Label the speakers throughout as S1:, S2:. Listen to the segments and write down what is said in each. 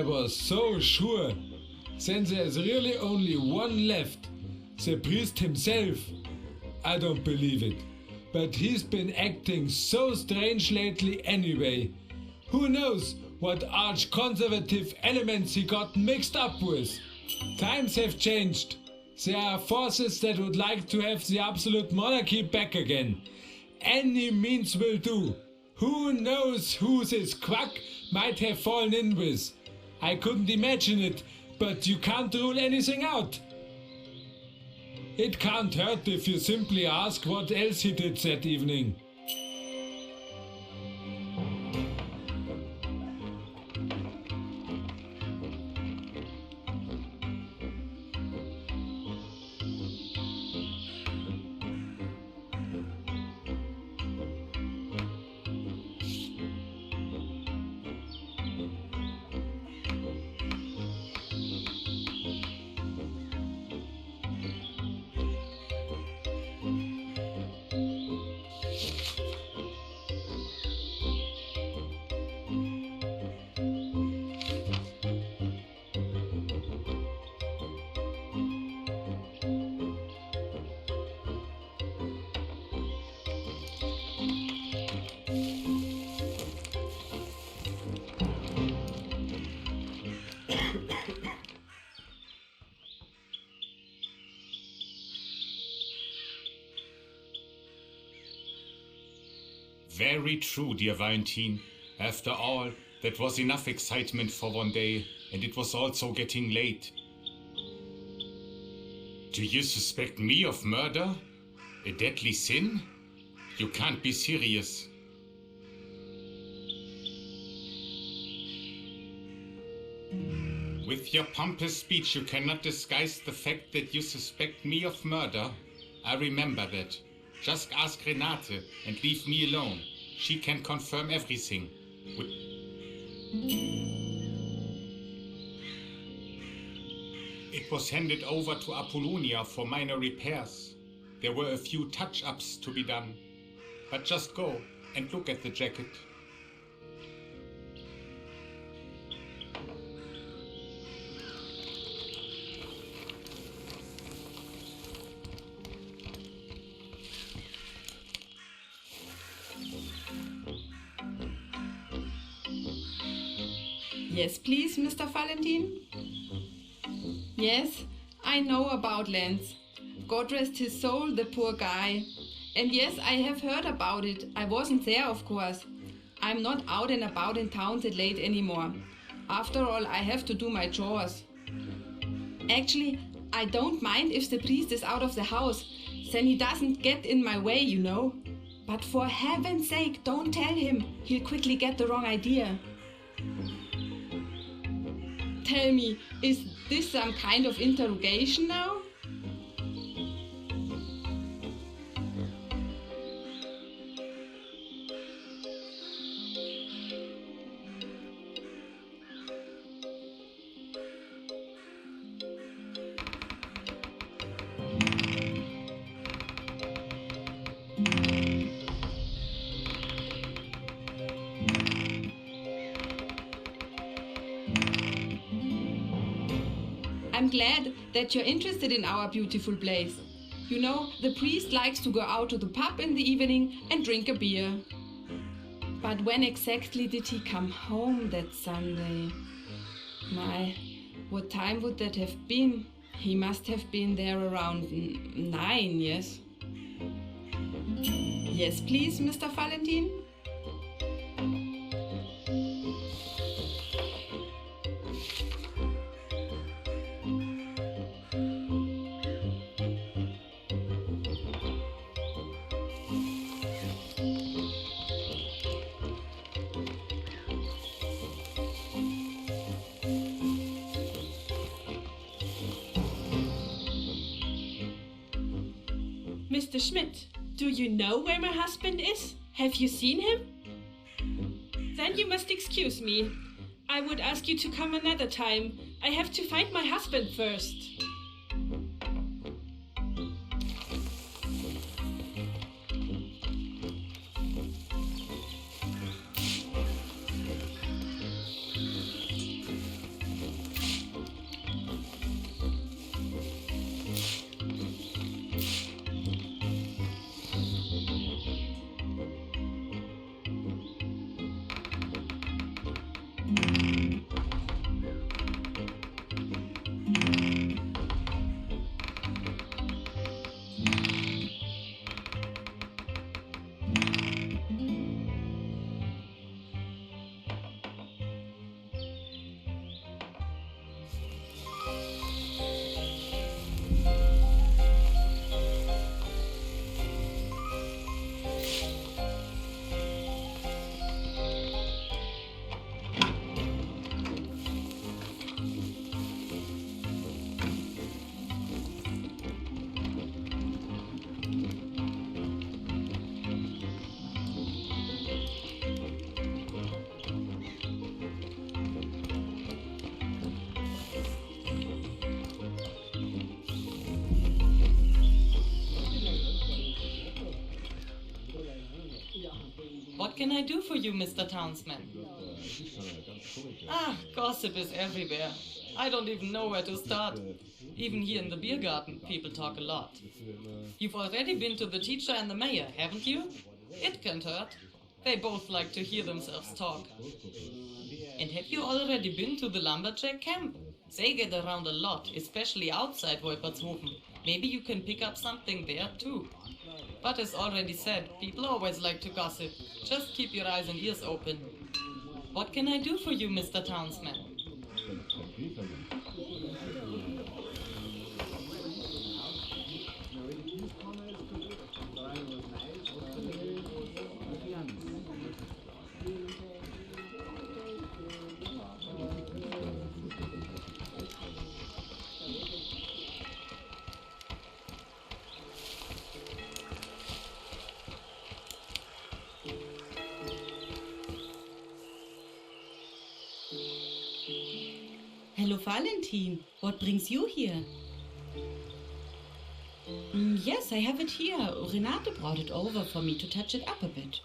S1: was so sure. Then there's really only one left. The priest himself. I don't believe it. But he's been acting so strange lately anyway. Who knows what arch-conservative elements he got mixed up with? Times have changed. There are forces that would like to have the absolute monarchy back again. Any means will do. Who knows who this quack might have fallen in with? I couldn't imagine it, but you can't rule anything out. It can't hurt if you simply ask what else he did that evening.
S2: Very true, dear Valentine. After all, that was enough excitement for one day, and it was also getting late. Do you suspect me of murder? A deadly sin? You can't be serious. With your pompous speech, you cannot disguise the fact that you suspect me of murder. I remember that. Just ask Renate and leave me alone. She can confirm everything. It was handed over to Apollonia for minor repairs. There were a few touch-ups to be done. But just go and look at the jacket.
S3: Yes, please, Mr. Valentine? Yes, I know about Lenz. God rest his soul, the poor guy. And yes, I have heard about it. I wasn't there, of course. I'm not out and about in town that late anymore. After all, I have to do my chores. Actually, I don't mind if the priest is out of the house. Then he doesn't get in my way, you know. But for heaven's sake, don't tell him. He'll quickly get the wrong idea. Tell me, is this some kind of interrogation now? I'm glad that you're interested in our beautiful place. You know, the priest likes to go out to the pub in the evening and drink a beer. But when exactly did he come home that Sunday? My, what time would that have been? He must have been there around 9, yes? Yes, please, Mr. Valentine?
S4: Mr. Schmidt, do you know where my husband is? Have you seen him? Then you must excuse me. I would ask you to come another time. I have to find my husband first.
S5: What can I do for you, Mr. Townsman? Gossip is everywhere. I don't even know where to start. Even here in the beer garden, people talk a lot. You've already been to the teacher and the mayor, haven't you? It can't hurt. They both like to hear themselves talk. And have you already been to the lumberjack camp? They get around a lot, especially outside Wolpertshofen. Maybe you can pick up something there too. But as already said, people always like to gossip. Just keep your eyes and ears open. What can I do for you, Mr. Townsman?
S6: Hello, Valentin. What brings you here? Yes, I have it here. Renate brought it over for me to touch it up a bit.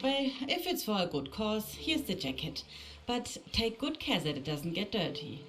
S6: Well, if it's for a good cause, here's the jacket. But take good care that it doesn't get dirty.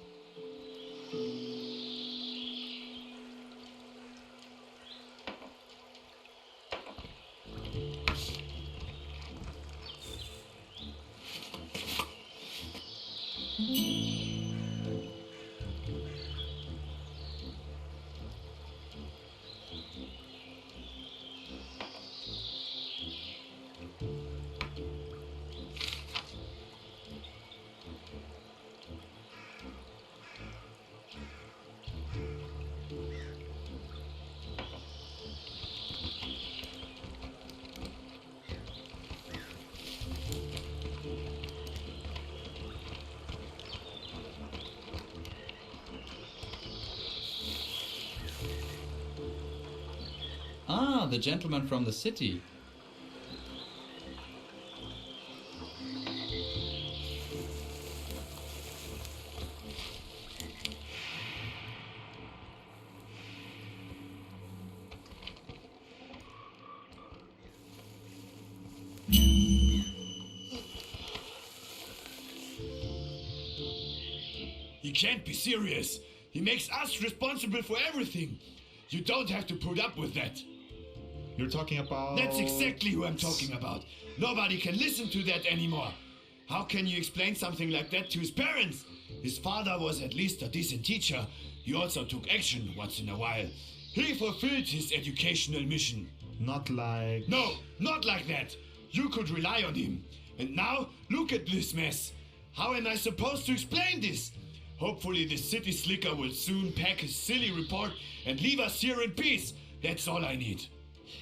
S7: Ah, the gentleman from the city.
S8: You can't be serious. He makes us responsible for everything. You don't have to put up with that.
S9: You're talking about...
S8: That's exactly who I'm talking about. Nobody can listen to that anymore. How can you explain something like that to his parents? His father was at least a decent teacher. He also took action once in a while. He fulfilled his educational mission.
S9: Not like...
S8: No, not like that. You could rely on him. And now, look at this mess. How am I supposed to explain this? Hopefully the city slicker will soon pack his silly report and leave us here in peace. That's all I need.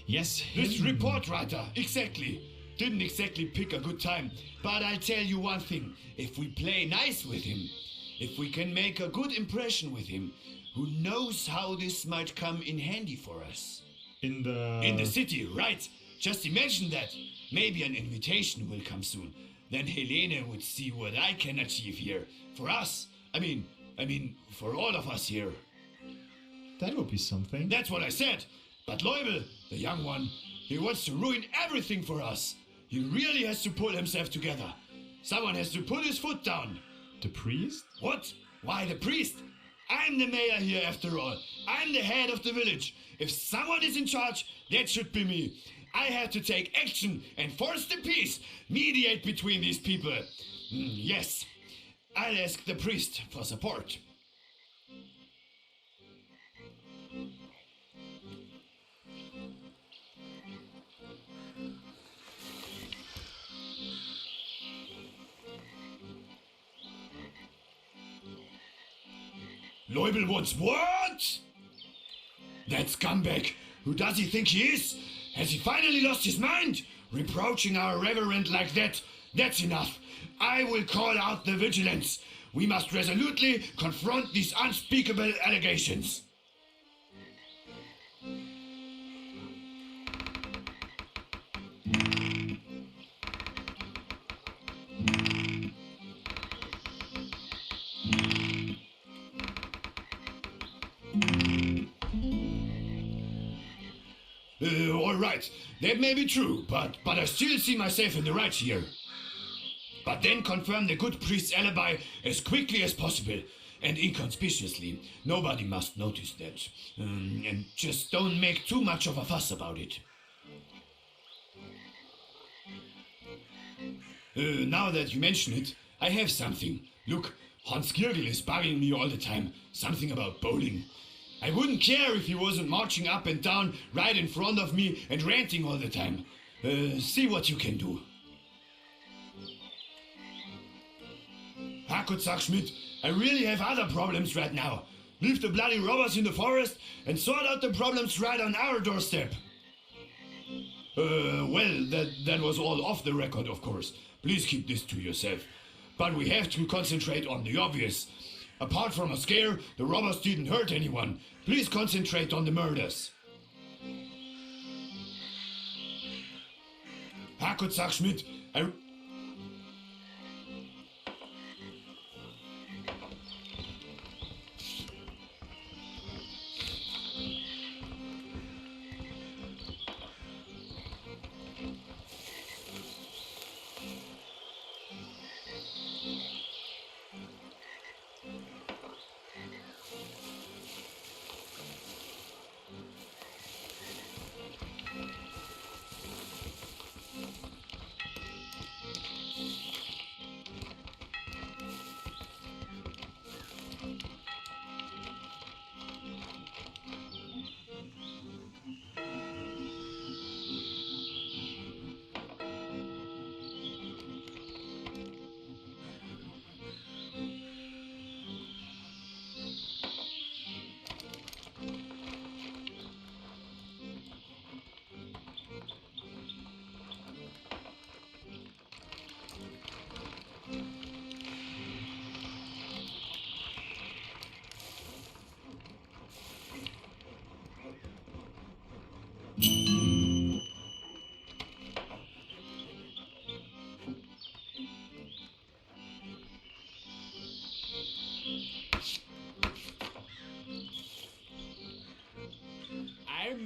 S9: Yes,
S8: This report writer, exactly. Didn't exactly pick a good time. But I'll tell you one thing. If we play nice with him, if we can make a good impression with him, who knows how this might come in handy for us?
S9: In
S8: the city, right? Just imagine that. Maybe an invitation will come soon. Then Helene would see what I can achieve here. For us. I mean, for all of us here.
S9: That would be something.
S8: That's what I said. But Leubel, the young one, he wants to ruin everything for us. He really has to pull himself together. Someone has to put his foot down.
S9: The priest?
S8: What? Why the priest? I'm the mayor here after all. I'm the head of the village. If someone is in charge, that should be me. I have to take action and force the peace, mediate between these people. Yes, I'll ask the priest for support. Leubel wants what? That scumbag! Who does he think he is? Has he finally lost his mind? Reproaching our reverend like that? That's enough. I will call out the vigilance. We must resolutely confront these unspeakable allegations. All right, that may be true, but I still see myself in the right here. But then confirm the good priest's alibi as quickly as possible and inconspicuously. Nobody must notice that. And just don't make too much of a fuss about it. Now that you mention it, I have something. Look, Hans Girgel is bugging me all the time. Something about bowling. I wouldn't care if he wasn't marching up and down right in front of me and ranting all the time. See what you can do. Hakutzak Schmidt, I really have other problems right now. Leave the bloody robbers in the forest and sort out the problems right on our doorstep. Well, that was all off the record, of course. Please keep this to yourself. But we have to concentrate on the obvious. Apart from a scare, the robbers didn't hurt anyone. Please concentrate on the murders. Hakutzak Schmidt,
S1: I'm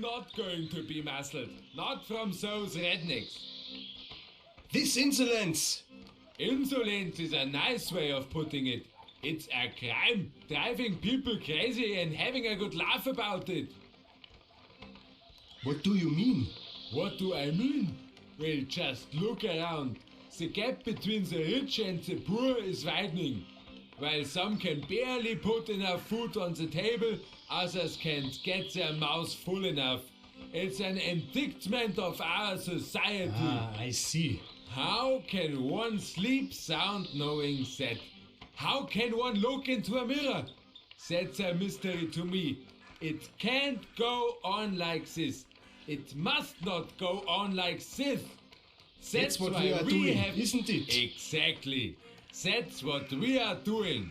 S1: not going to be muscled. Not from those rednecks.
S10: This insolence!
S1: Insolence is a nice way of putting it. It's a crime, driving people crazy and having a good laugh about it.
S10: What do you mean?
S1: What do I mean? Well, just look around. The gap between the rich and the poor is widening. While some can barely put enough food on the table, others can't get their mouths full enough. It's an indictment of our society.
S10: Ah, I see.
S1: How can one sleep sound knowing that? How can one look into a mirror? That's a mystery to me. It can't go on like this. It must not go on like this.
S10: That's what we are doing, isn't it?
S1: Exactly. That's what we are doing.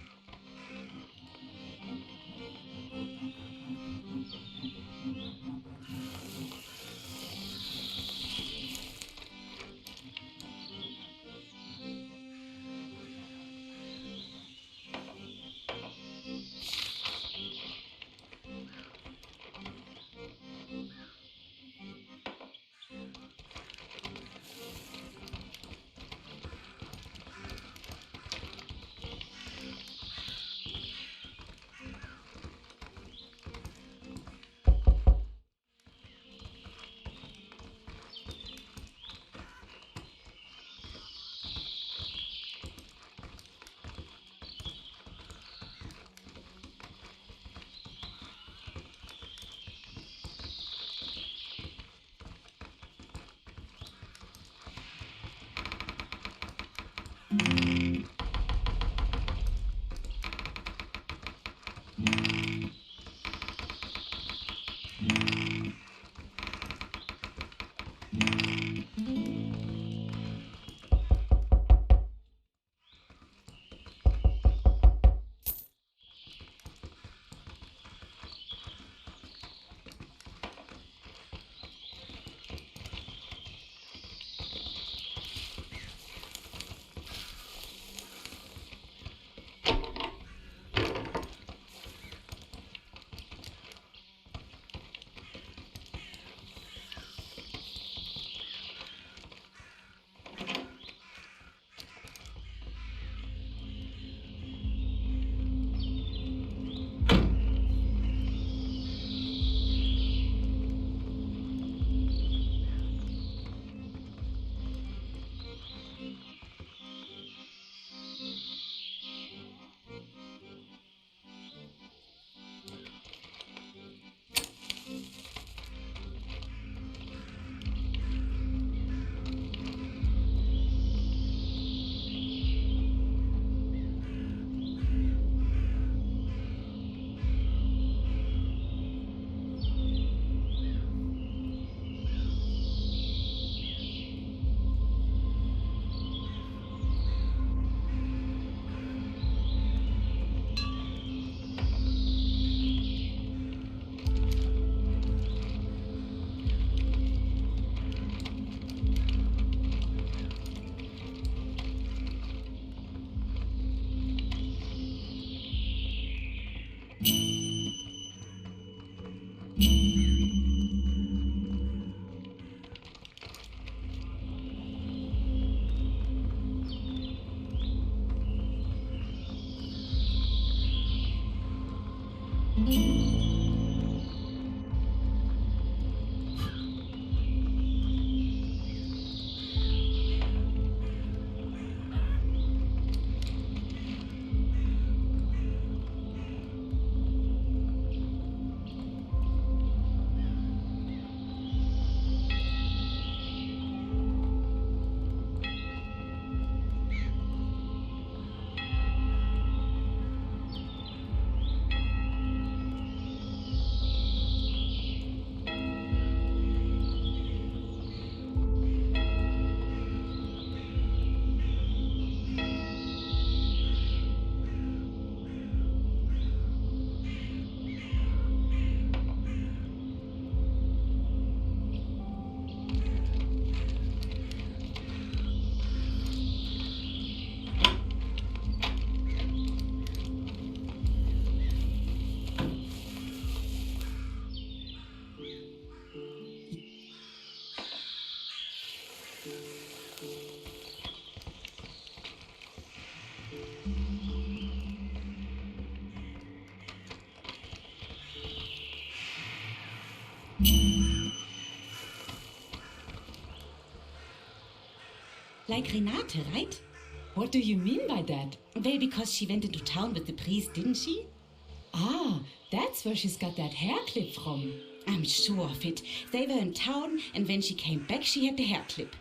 S6: Like Renate, right?
S11: What do you mean by that?
S6: Well, because she went into town with the priest, didn't she?
S11: Ah, that's where she's got that hair clip from.
S6: I'm sure of it. They were in town, and when she came back, she had the hair clip.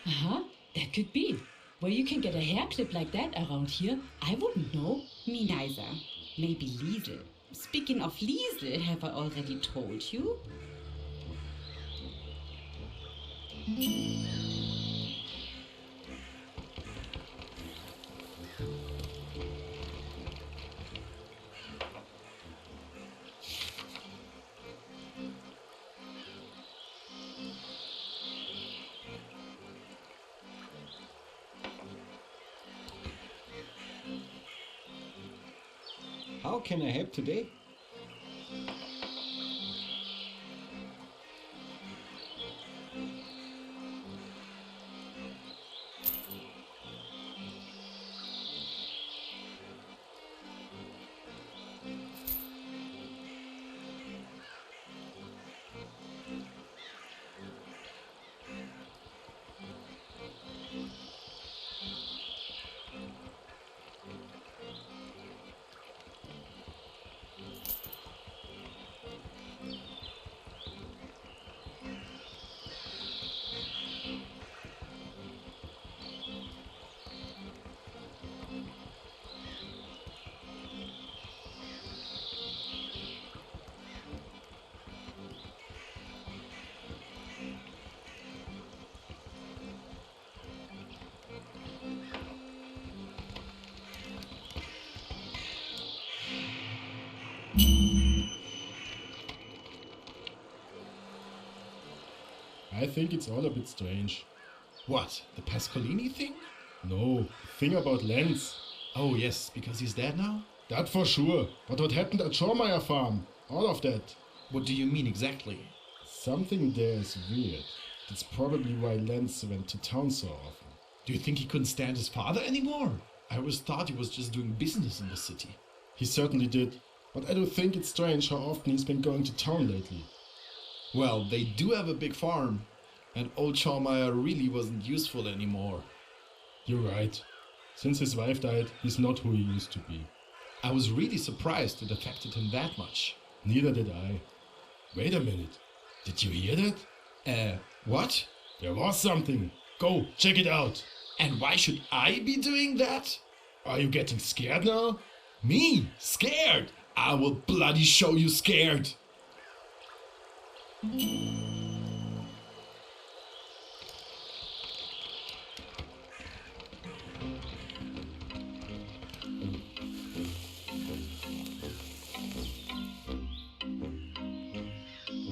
S11: Uh-huh, that could be. Where you can get a hair clip like that around here, I wouldn't know.
S6: Me neither. Maybe Liesel. Speaking of Liesel, have I already told you?
S10: How can I help today?
S9: I think it's all a bit strange.
S12: What, the Pascolini thing?
S9: No, the thing about Lenz.
S12: Oh yes, because he's dead now?
S9: That for sure. But what happened at Schormeyer farm? All of that.
S12: What do you mean exactly?
S9: Something there is weird. That's probably why Lenz went to town so often.
S12: Do you think he couldn't stand his father anymore? I always thought he was just doing business in the city.
S9: He certainly did. But I do think it's strange how often he's been going to town lately.
S12: Well, they do have a big farm, and old Schormeyer really wasn't useful anymore.
S9: You're right. Since his wife died, he's not who he used to be.
S12: I was really surprised it affected him that much.
S9: Neither did I. Wait a minute. Did you hear that?
S12: What?
S9: There was something. Go, check it out.
S12: And why should I be doing that?
S9: Are you getting scared now?
S12: Me? Scared? I will bloody show you scared.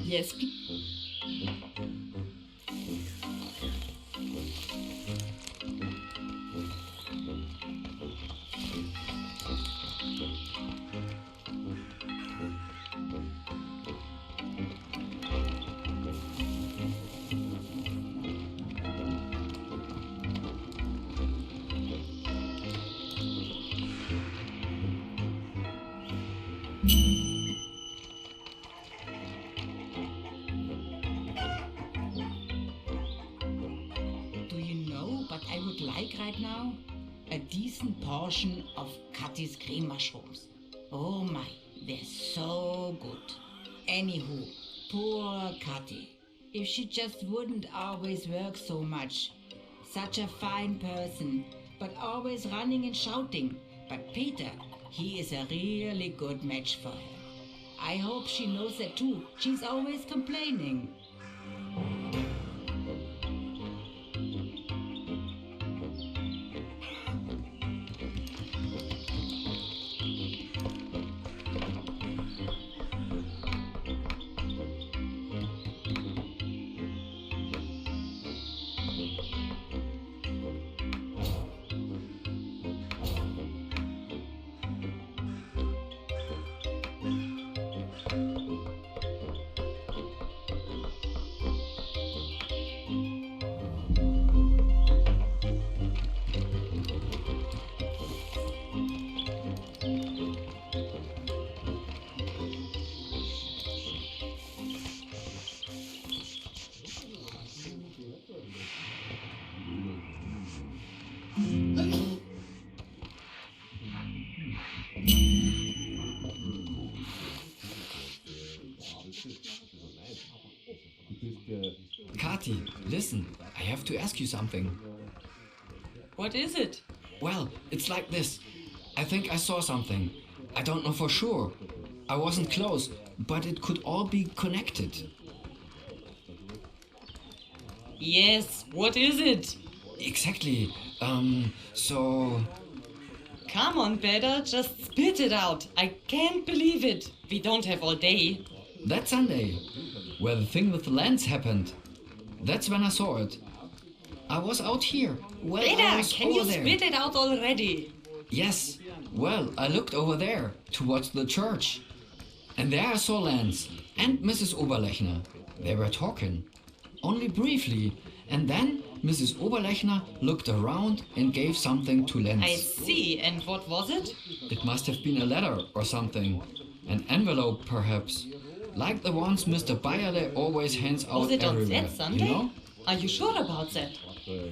S3: Yes,
S6: like right now? A decent portion of Kathy's cream mushrooms. Oh my, they're so good. Anywho, poor Kathy. If she just wouldn't always work so much. Such a fine person, but always running and shouting. But Peter, he is a really good match for her. I hope she knows that too. She's always complaining.
S13: Kati, listen, I have to ask you something.
S5: What is it?
S13: Well, it's like this. I think I saw something. I don't know for sure. I wasn't close, but it could all be connected.
S5: Yes, what is it?
S13: Exactly. So...
S5: Come on, Peter, just spit it out. I can't believe it. We don't have all day.
S13: That Sunday, where the thing with the lens happened. That's when I saw it. I was out here. Well, I
S5: Peter,
S13: was
S5: can you
S13: over there.
S5: spit it out already?
S13: Yes. Well, I looked over there, towards the church. And there I saw Lenz and Mrs. Oberlechner. They were talking. Only briefly. And then Mrs. Oberlechner looked around and gave something to Lenz.
S5: I see. And what was it?
S13: It must have been a letter or something. An envelope, perhaps. Like the ones Mr. Bayerle always hands out
S5: Was it on
S13: everywhere.
S5: that Sunday?
S13: You know?
S5: Are you sure about that?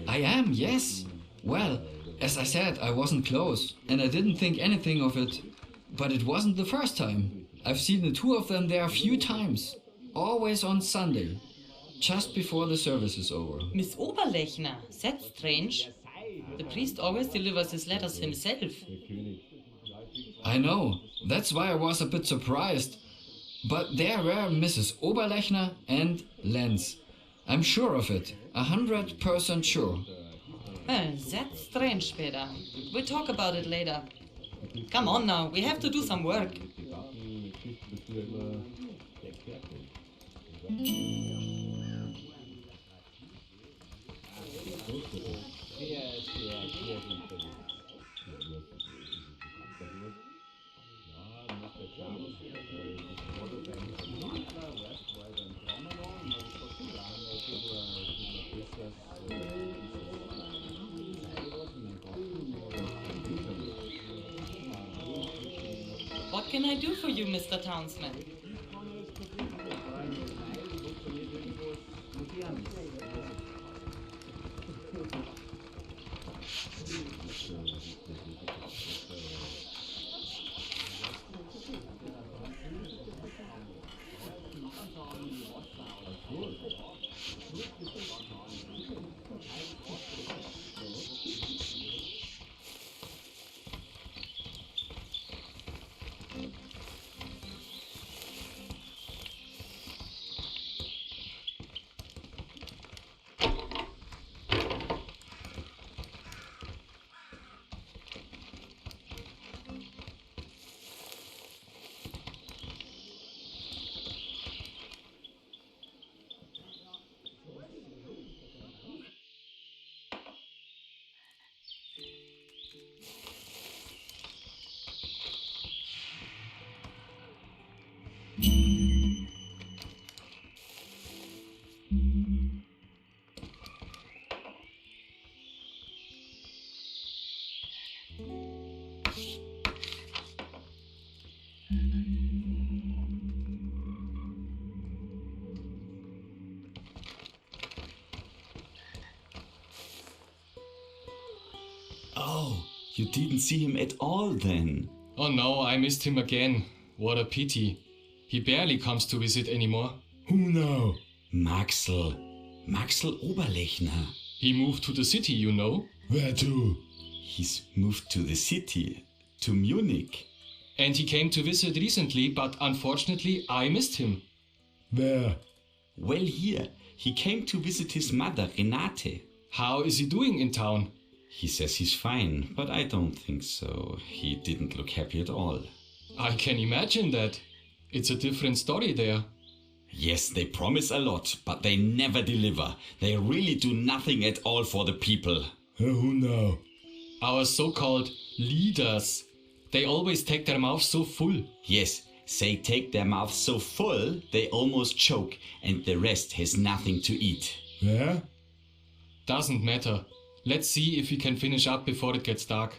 S13: I am, yes. Well, as I said, I wasn't close, and I didn't think anything of it. But it wasn't the first time. I've seen the two of them there a few times. Always on Sunday. Just before the service is over.
S5: Miss Oberlechner? That's strange. The priest always delivers his letters himself.
S13: I know. That's why I was a bit surprised. But there were Mrs. Oberlechner and Lenz. I'm sure of it. 100% sure.
S5: Well, that's strange, Peter. We'll talk about it later. Come on now, we have to do some work. What can I do for you, Mr. Townsman?
S14: You didn't see him at all then?
S10: Oh no, I missed him again. What a pity. He barely comes to visit anymore.
S9: Who now?
S14: Maxl. Maxl Oberlechner.
S10: He moved to the city, you know.
S9: Where to?
S14: He's moved to the city. To Munich.
S10: And he came to visit recently, but unfortunately I missed him.
S9: Where?
S14: Well, here. He came to visit his mother, Renate.
S10: How is he doing in town?
S14: He says he's fine, but I don't think so. He didn't look happy at all.
S10: I can imagine that. It's a different story there.
S14: Yes, they promise a lot, but they never deliver. They really do nothing at all for the people.
S9: Who now?
S10: Our so-called leaders. They always take their mouths so full.
S14: Yes, they take their mouths so full, they almost choke, and the rest has nothing to eat.
S9: Yeah?
S10: Doesn't matter. Let's see if we can finish up before it gets dark.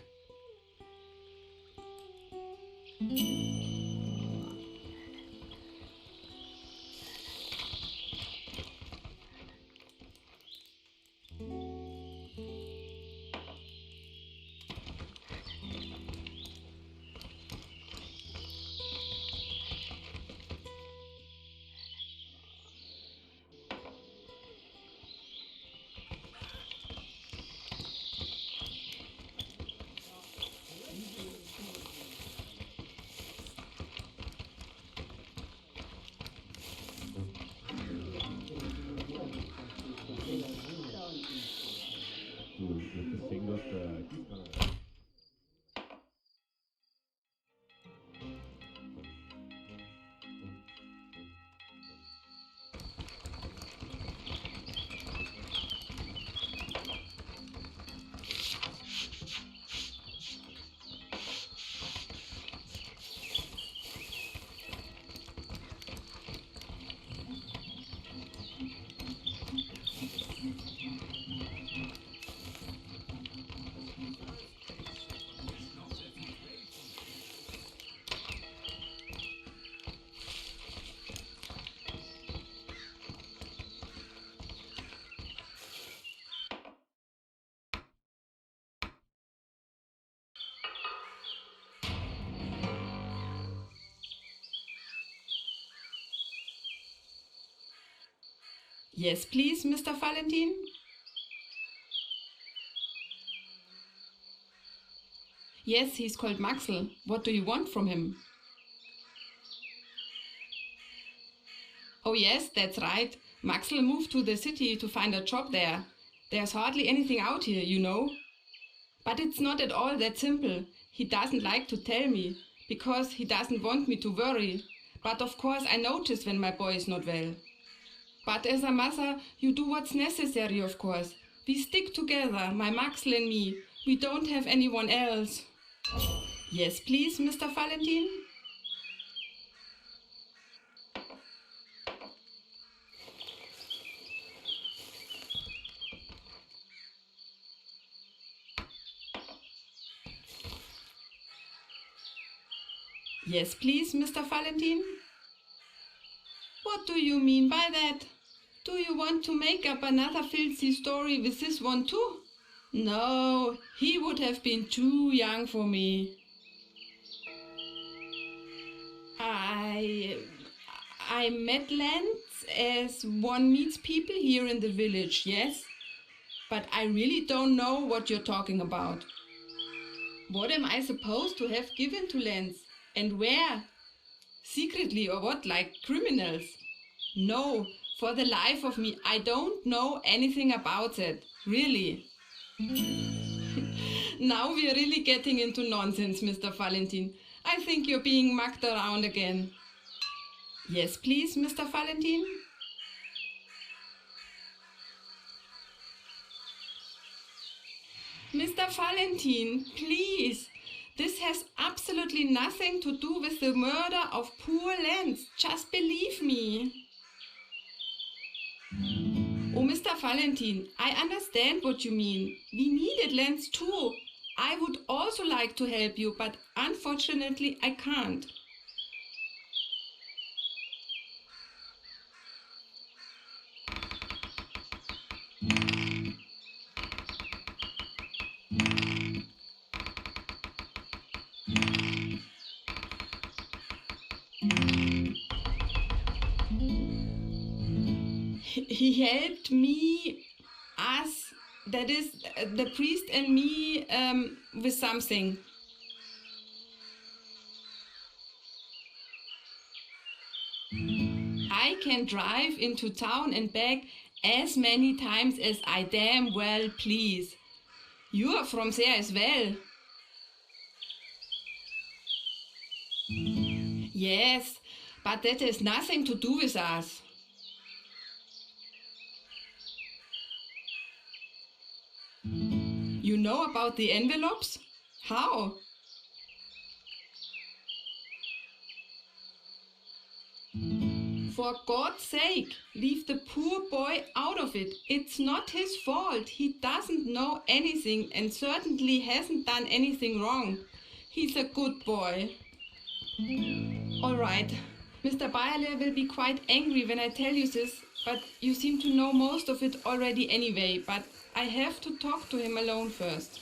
S3: Yes, please, Mr. Valentin? Yes, he's called Maxl. What do you want from him? Oh yes, that's right. Maxl moved to the city to find a job there. There's hardly anything out here, you know. But it's not at all that simple. He doesn't like to tell me, because he doesn't want me to worry. But of course I notice when my boy is not well. But as a mother, you do what's necessary, of course. We stick together, my Maxl and me. We don't have anyone else. Yes, please, Mr. Valentin? Yes, please, Mr. Valentin? What do you mean by that? Do you want to make up another filthy story with this one too? No, he would have been too young for me. I met Lance as one meets people here in the village, yes? But I really don't know what you're talking about. What am I supposed to have given to Lance? And where? Secretly or what, like criminals? No, for the life of me, I don't know anything about it. Really. Now we're really getting into nonsense, Mr. Valentin. I think you're being mucked around again. Yes, please, Mr. Valentin? Mr. Valentin, please. This has absolutely nothing to do with the murder of poor Lance. Just believe me. Oh, Mr. Valentin, I understand what you mean. We needed Lance too. I would also like to help you, but unfortunately I can't. He helped me, us, that is, the priest and me, with something. I can drive into town and back as many times as I damn well please. You are from there as well. Yes, but that has nothing to do with us. You know about the envelopes? How? For God's sake, leave the poor boy out of it. It's not his fault. He doesn't know anything and certainly hasn't done anything wrong. He's a good boy. All right, Mr. Bayerle will be quite angry when I tell you this, but you seem to know most of it already anyway, but I have to talk to him alone first.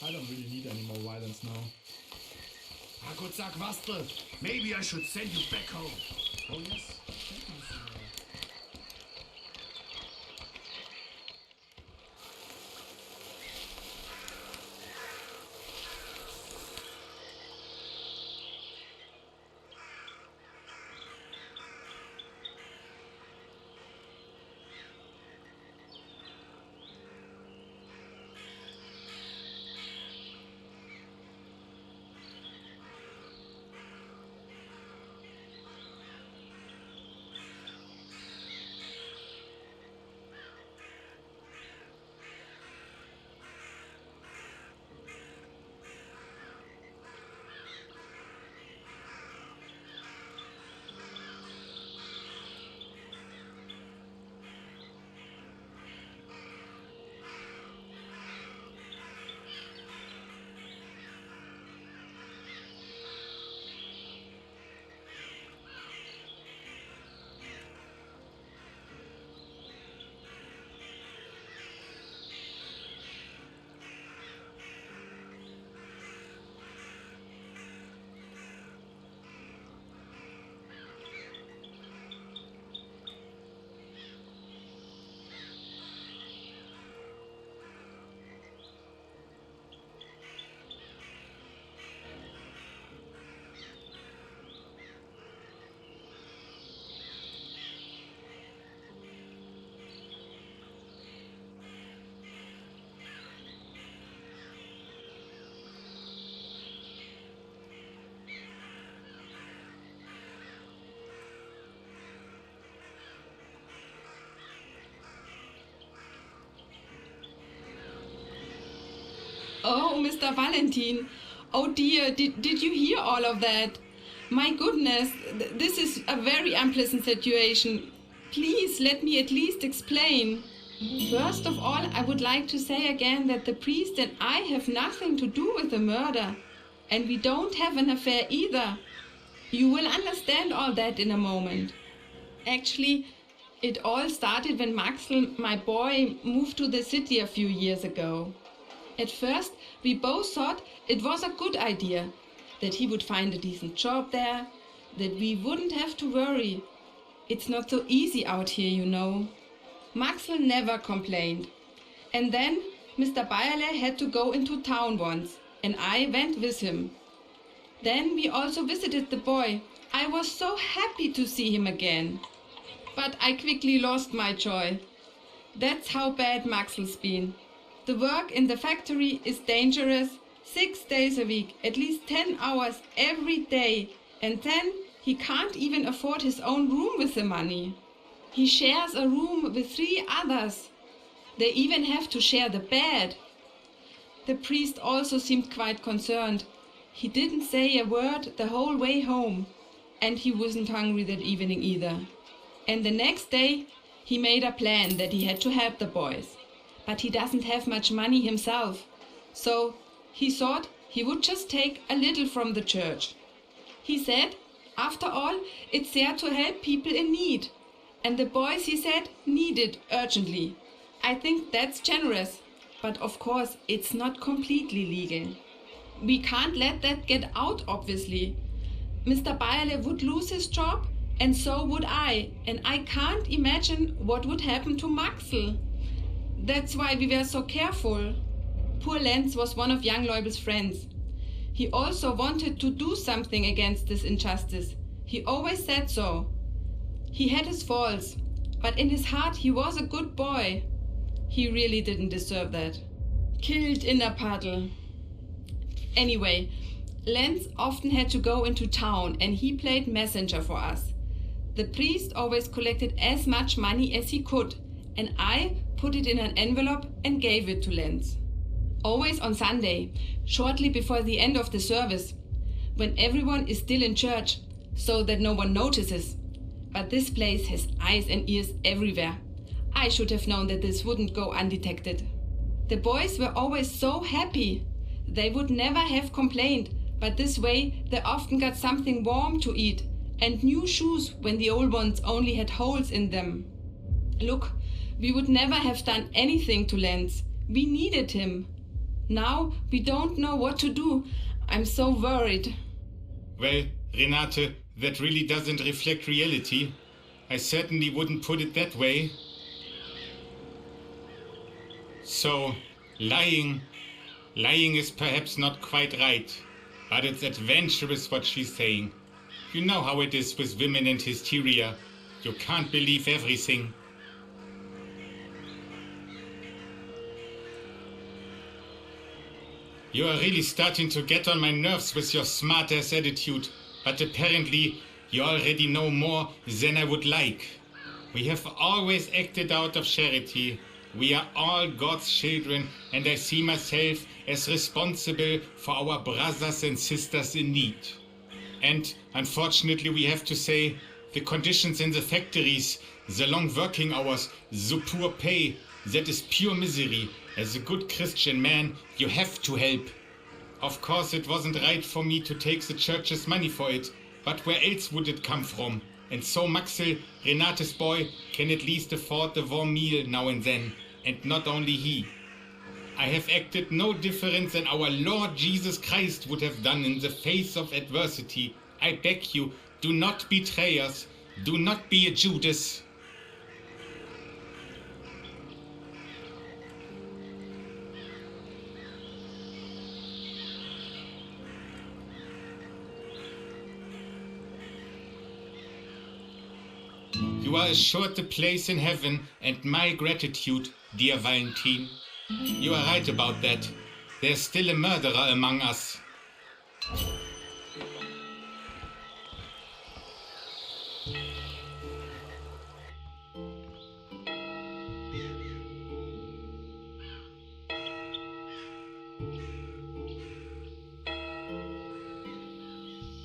S12: I don't really need any more violence now.
S8: Good Sack Wastel, maybe I should send you back home.
S12: Oh yes, thank you, Mr. Mayor.
S3: Oh, Mr. Valentin. Oh dear, did you hear all of that? My goodness, this is a very unpleasant situation. Please let me at least explain. First of all, I would like to say again that the priest and I have nothing to do with the murder. And we don't have an affair either. You will understand all that in a moment. Actually, it all started when Maxl, my boy, moved to the city a few years ago. At first, we both thought it was a good idea, that he would find a decent job there, that we wouldn't have to worry. It's not so easy out here, you know. Maxl never complained. And then Mr. Bayerle had to go into town once, and I went with him. Then we also visited the boy. I was so happy to see him again. But I quickly lost my joy. That's how bad Maxl's been. The work in the factory is dangerous, 6 days a week, at least 10 hours every day, and then he can't even afford his own room with the money. He shares a room with 3 others. They even have to share the bed. The priest also seemed quite concerned. He didn't say a word the whole way home, and he wasn't hungry that evening either. And the next day, he made a plan that he had to help the boys. But he doesn't have much money himself, so he thought he would just take a little from the church. He said, after all, it's there to help people in need. And the boys, he said, need it urgently. I think that's generous, but of course it's not completely legal. We can't let that get out, obviously. Mr. Bayerle would lose his job, and so would I, and I can't imagine what would happen to Maxel. That's why we were so careful. Poor Lenz was one of young Leubel's friends. He also wanted to do something against this injustice. He always said so. He had his faults, but in his heart he was a good boy. He really didn't deserve that. Killed in a puddle. Anyway, Lenz often had to go into town and he played messenger for us. The priest always collected as much money as he could, and I put it in an envelope and gave it to Lenz. Always on Sunday, shortly before the end of the service, when everyone is still in church, so that no one notices. But this place has eyes and ears everywhere. I should have known that this wouldn't go undetected. The boys were always so happy. They would never have complained, but this way they often got something warm to eat and new shoes when the old ones only had holes in them. Look, we would never have done anything to Lenz. We needed him. Now we don't know what to do. I'm so worried.
S2: Well, Renate, that really doesn't reflect reality. I certainly wouldn't put it that way. So, lying is perhaps not quite right, but it's adventurous what she's saying. You know how it is with women and hysteria. You can't believe everything. You are really starting to get on my nerves with your smart-ass attitude, but apparently you already know more than I would like. We have always acted out of charity. We are all God's children, and I see myself as responsible for our brothers and sisters in need. And unfortunately we have to say, the conditions in the factories, the long working hours, the poor pay, that is pure misery. As a good Christian man, you have to help. Of course, it wasn't right for me to take the church's money for it, but where else would it come from? And so Maxel, Renate's boy, can at least afford a warm meal now and then, and not only he. I have acted no different than our Lord Jesus Christ would have done in the face of adversity. I beg you, do not betray us. Do not be a Judas. You are assured a place in heaven, and my gratitude, dear Valentin. You are right about that. There's still a murderer among us.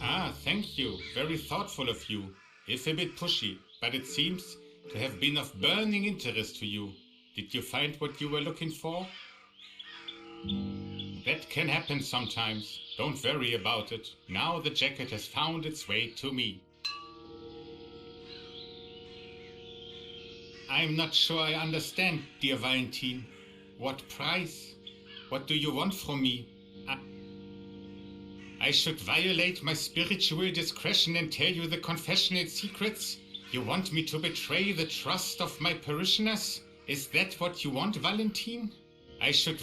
S2: Ah, thank you. Very thoughtful of you. If a bit pushy, but it seems to have been of burning interest to you. Did you find what you were looking for? That can happen sometimes. Don't worry about it. Now the jacket has found its way to me. I'm not sure I understand, dear Valentin. What price? What do you want from me? I should violate my spiritual discretion and tell you the confessional secrets? You want me to betray the trust of my parishioners? Is that what you want, Valentin? I should